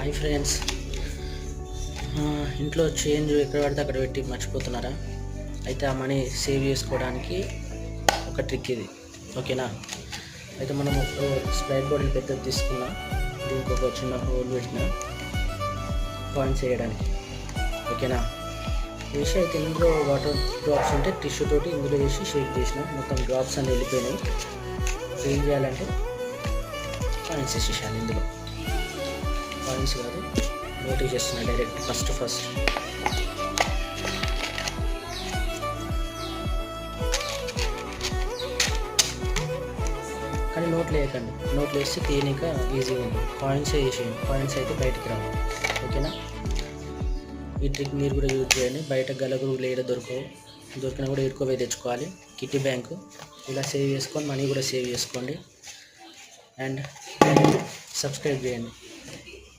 Hi friends, ఇంట్లో change ఎక్కడ పడితే అక్కడ పెట్టి మర్చిపోతున్నారా? అయితే ఆ మనీ సేవ్ చేసుకోవడానికి ఒక ట్రిక్ ఇది, ఓకేనా? అయితే మనం ఒక స్ప్రైట్ బాటిల్ పెద్దది తీసుకున్నా, దీనికి ఒక చిన్న హోల్ పెట్టిన కాయిన్స్ వేయడానికి, ఓకేనా? వేసి అయితే ఇందులో వాటర్ డ్రాప్స్ ఉంటే టిష్యూ తోటి ఇందులో వేసి షేక్ చేసిన మొత్తం డ్రాప్స్ అన్నీ వెళ్ళిపోయినాయి. ఏం చేయాలంటే కాయిన్స్ వేసేసాను. ఇందులో కాయిన్స్ కాదు, నోట్ చేస్తున్నా డైరెక్ట్ ఫస్ట్ కానీ నోట్లు వేయకండి. నోట్లు వేస్తే తీయనిక ఈజీగా ఉంటుంది. కాయిన్స్ వేసేయండి. కాయిన్స్ అయితే బయటికి రావు, ఓకేనా? ఈ ట్రిక్ మీరు కూడా యూజ్ చేయండి. బయట గలగురు లేడ దొరికినా కూడా ఎక్కువే తెచ్చుకోవాలి. కిట్టి బ్యాంకు ఇలా సేవ్ చేసుకొని మనీ కూడా సేవ్ చేసుకోండి. అండ్ సబ్స్క్రైబ్ చేయండి.